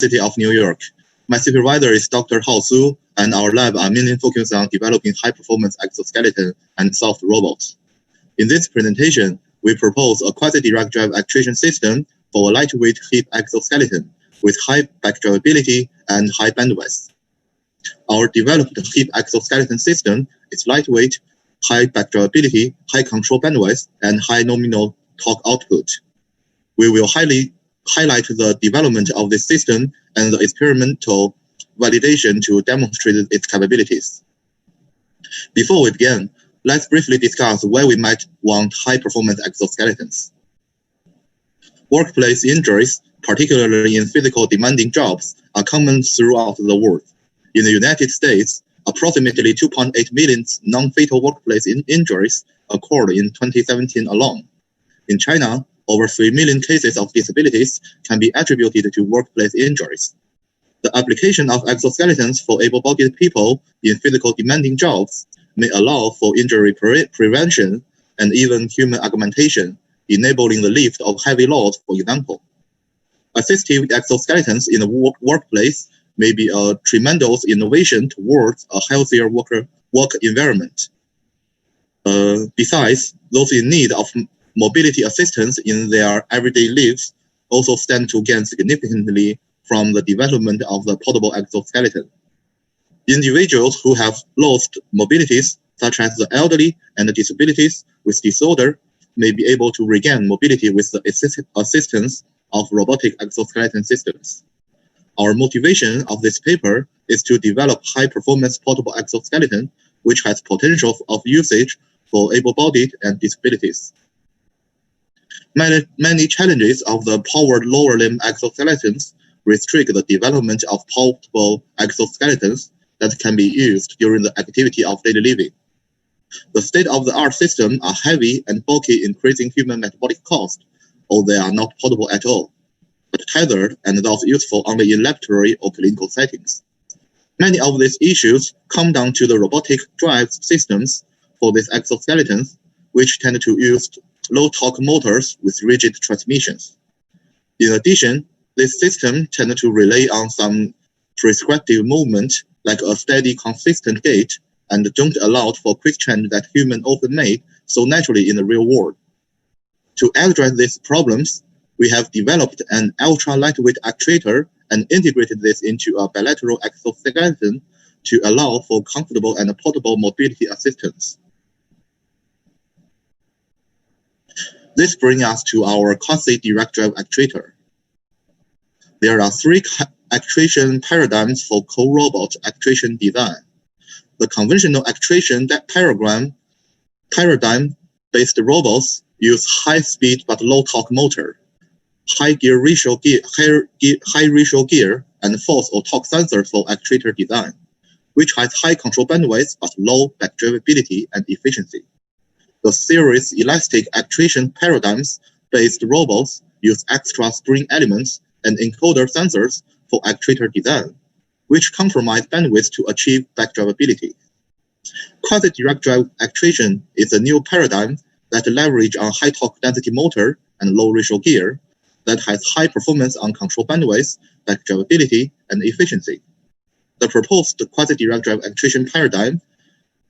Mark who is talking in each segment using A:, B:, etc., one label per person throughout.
A: City of New York. My supervisor is Dr. Hao Su, and our lab are mainly focused on developing high-performance exoskeleton and soft robots. In this presentation, we propose a quasi-direct drive actuation system for a lightweight hip exoskeleton with high backdrivability and high bandwidth. Our developed hip exoskeleton system is lightweight, high backdrivability, high control bandwidth, and high nominal torque output. We will highlight the development of this system and the experimental validation to demonstrate its capabilities. Before we begin, let's briefly discuss why we might want high-performance exoskeletons. Workplace injuries, particularly in physical demanding jobs, are common throughout the world. In the United States, approximately 2.8 million non-fatal workplace injuries occurred in 2017 alone. In China, over 3 million cases of disabilities can be attributed to workplace injuries. The application of exoskeletons for able-bodied people in physical demanding jobs may allow for injury prevention and even human augmentation, enabling the lift of heavy loads, for example. Assistive exoskeletons in the workplace may be a tremendous innovation towards a healthier work environment. Besides, those in need of mobility assistance in their everyday lives also stand to gain significantly from the development of the portable exoskeleton. Individuals who have lost mobilities, such as the elderly and the disabilities with disorder, may be able to regain mobility with the assistance of robotic exoskeleton systems. Our motivation of this paper is to develop high-performance portable exoskeleton, which has potential of usage for able-bodied and disabilities. Many challenges of the powered lower limb exoskeletons restrict the development of portable exoskeletons that can be used during the activity of daily living. The state-of-the-art systems are heavy and bulky, increasing human metabolic cost, or they are not portable at all, but tethered and thus useful only in laboratory or clinical settings. Many of these issues come down to the robotic drive systems for these exoskeletons, which tend to use low-torque motors with rigid transmissions. In addition, this system tends to rely on some prescriptive movement, like a steady, consistent gait, and don't allow for quick change that humans often make so naturally in the real world. To address these problems, we have developed an ultra-lightweight actuator and integrated this into a bilateral exoskeleton to allow for comfortable and portable mobility assistance. This brings us to our quasi-direct drive actuator. There are three actuation paradigms for co-robot actuation design. The conventional actuation paradigm-based robots use high-speed but low-torque motor, high ratio gear, and force or torque sensor for actuator design, which has high control bandwidth but low backdrivability and efficiency. The series elastic actuation paradigms-based robots use extra spring elements and encoder sensors for actuator design, which compromise bandwidth to achieve backdrivability. Quasi-direct drive actuation is a new paradigm that leverages on high torque density motor and low ratio gear that has high performance on control bandwidth, backdrivability, and efficiency. The proposed quasi-direct drive actuation paradigm,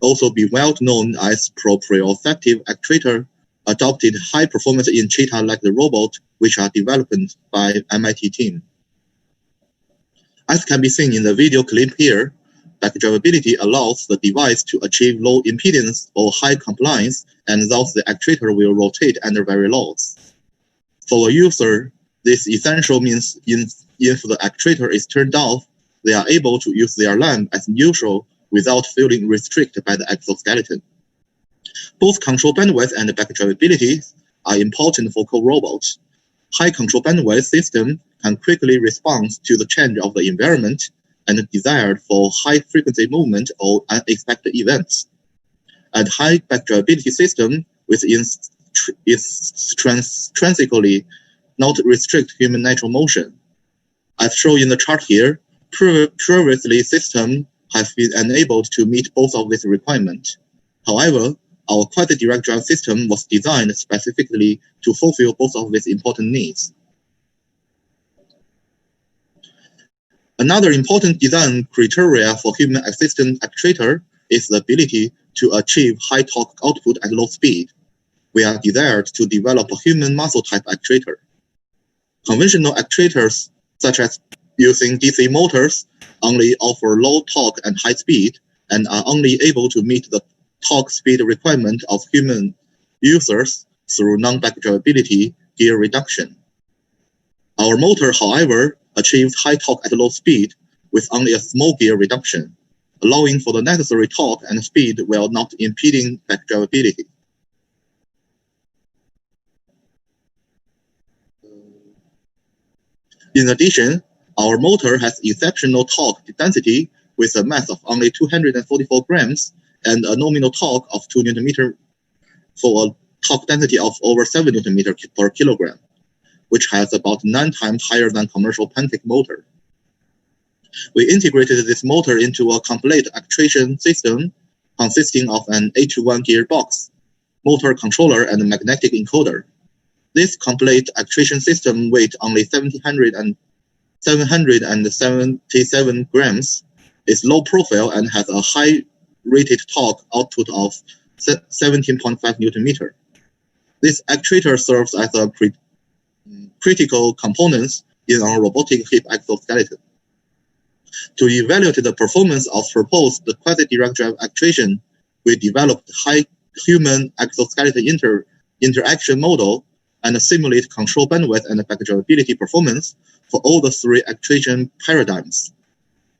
A: also be well known as proprioceptive actuator, adopted high performance in cheetah-like the robot, which are developed by MIT team. As can be seen in the video clip here, backdrivability allows the device to achieve low impedance or high compliance, and thus the actuator will rotate under very loads. For a user, this essentially means if the actuator is turned off, they are able to use their lamp as usual without feeling restricted by the exoskeleton. Both control bandwidth and backdrivability are important for co-robots. High control bandwidth system can quickly respond to the change of the environment and desired for high-frequency movement or unexpected events. And high backdrivability system is intrinsically not restrict human natural motion. As shown in the chart here, previously system have been enabled to meet both of these requirements. However, our quasi-direct drive system was designed specifically to fulfill both of these important needs. Another important design criteria for human assisted actuator is the ability to achieve high torque output at low speed. We are desired to develop a human muscle type actuator. Conventional actuators, such as using DC motors, only offer low torque and high speed and are only able to meet the torque speed requirement of human users through non-backdrivability gear reduction. Our motor, however, achieves high torque at low speed with only a small gear reduction, allowing for the necessary torque and speed while not impeding backdrivability. In addition, our motor has exceptional torque density with a mass of only 244 grams and a nominal torque of 2 Nm for a torque density of over 7 Nm per kilogram, which has about 9 times higher than commercial pancake motor. We integrated this motor into a complete actuation system consisting of an 8-to-1 gearbox, motor controller, and a magnetic encoder. This complete actuation system weighs only 777 grams, is low profile, and has a high rated torque output of 17.5 Nm. This actuator serves as a critical component in our robotic hip exoskeleton. To evaluate the performance of proposed quasi-direct drive actuation, we developed high human exoskeleton interaction model and simulate control bandwidth and backdrivability performance for all the 3 actuation paradigms.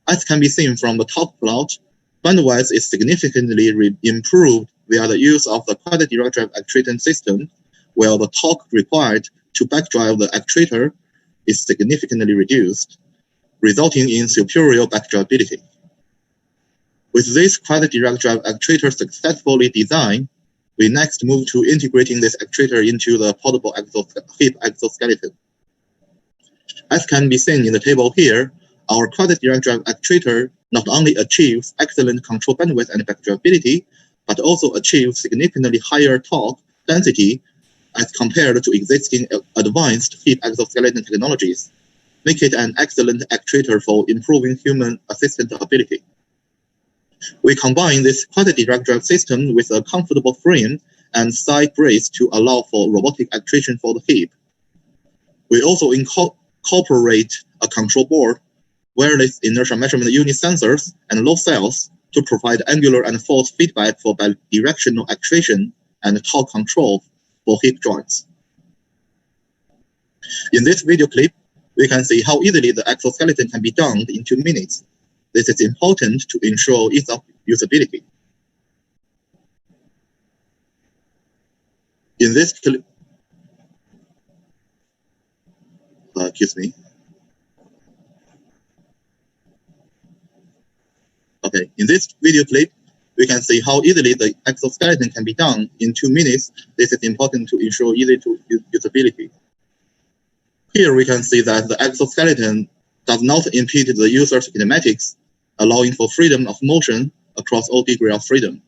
A: As can be seen from the top plot, bandwidth is significantly improved via the use of the quasi-direct drive actuation system, while the torque required to backdrive the actuator is significantly reduced, resulting in superior backdrivability. With this quasi-direct drive actuator successfully designed, we next move to integrating this actuator into the portable hip exoskeleton. As can be seen in the table here, our quasi-direct drive actuator not only achieves excellent control bandwidth and backdrivability, but also achieves significantly higher torque density as compared to existing advanced hip exoskeleton technologies, make it an excellent actuator for improving human assistant ability. We combine this quasi-direct drive system with a comfortable frame and side brace to allow for robotic actuation for the hip. We also incorporate a control board, wireless inertia measurement unit sensors, and load cells to provide angular and force feedback for bidirectional actuation and torque control for hip joints. In this video clip, we can see how easily the exoskeleton can be done in 2 minutes. This is important to ensure ease of usability. In this clip, excuse me. Okay, in this video clip, we can see how easily the exoskeleton can be done in 2 minutes. This is important to ensure easy usability. Here we can see that the exoskeleton does not impede the user's kinematics, allowing for freedom of motion across all degrees of freedom.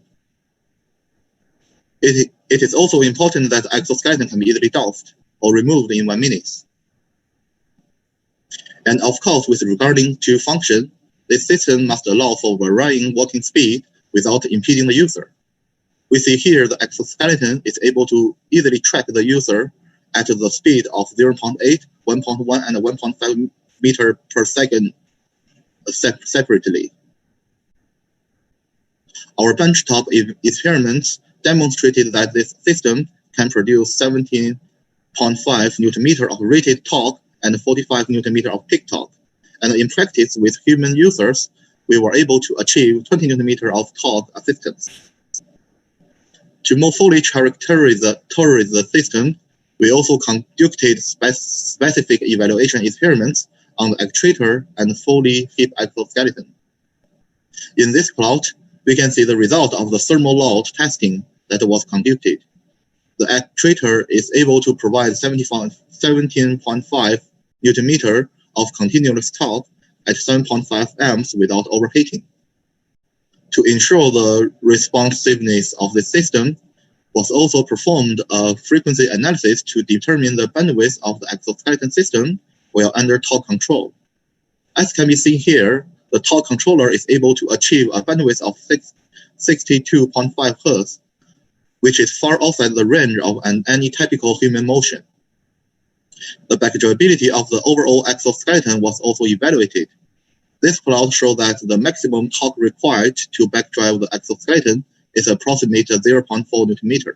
A: It is also important that the exoskeleton can be easily doffed or removed in 1 minute. And of course, with regarding to function, this system must allow for varying walking speed without impeding the user. We see here the exoskeleton is able to easily track the user at the speed of 0.8, 1.1, and 1.5 meter per second separately. Our benchtop experiments demonstrated that this system can produce 17.5 Nm of rated torque and 45 Nm of peak torque. And in practice with human users, we were able to achieve 20 Nm of torque assistance. To more fully characterize the system, we also conducted specific evaluation experiments on the actuator and fully hip exoskeleton. In this plot, we can see the result of the thermal load testing that was conducted. The actuator is able to provide 17.5 Nm of continuous torque at 7.5 amps without overheating. To ensure the responsiveness of the system, was also performed a frequency analysis to determine the bandwidth of the exoskeleton system while under torque control. As can be seen here, the torque controller is able to achieve a bandwidth of 62.5 Hz, which is far outside the range of any typical human motion. The backdrivability of the overall exoskeleton was also evaluated. This plot shows that the maximum torque required to backdrive the exoskeleton is approximately 0.4 Nm.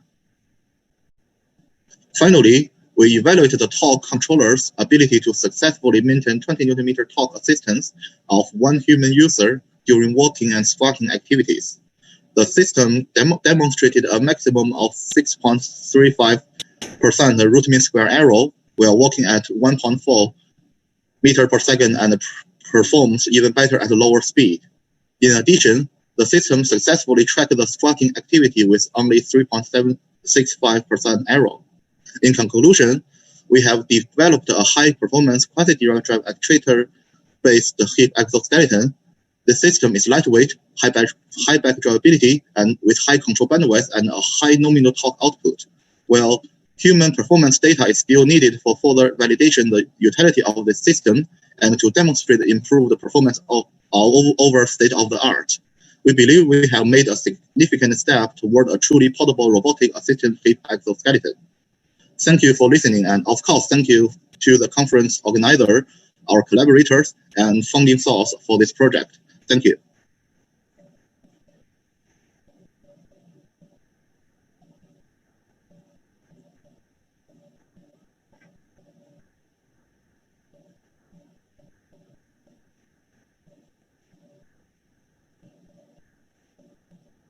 A: Finally, we evaluated the torque controller's ability to successfully maintain 20 Nm torque assistance of one human user during walking and squatting activities. The system demonstrated a maximum of 6.35% root mean square error while walking at 1.4 meter per second and performs even better at lower speed. In addition, the system successfully tracked the squatting activity with only 3.765% error. In conclusion, we have developed a high-performance quasi-direct drive actuator-based hip exoskeleton. The system is lightweight, high backdrivability, and with high control bandwidth and a high nominal torque output. While human performance data is still needed for further validation the utility of the system and to demonstrate improved performance of over state-of-the-art. We believe we have made a significant step toward a truly portable robotic-assisted hip exoskeleton. Thank you for listening, and of course, thank you to the conference organizer, our collaborators, and funding source for this project. Thank you.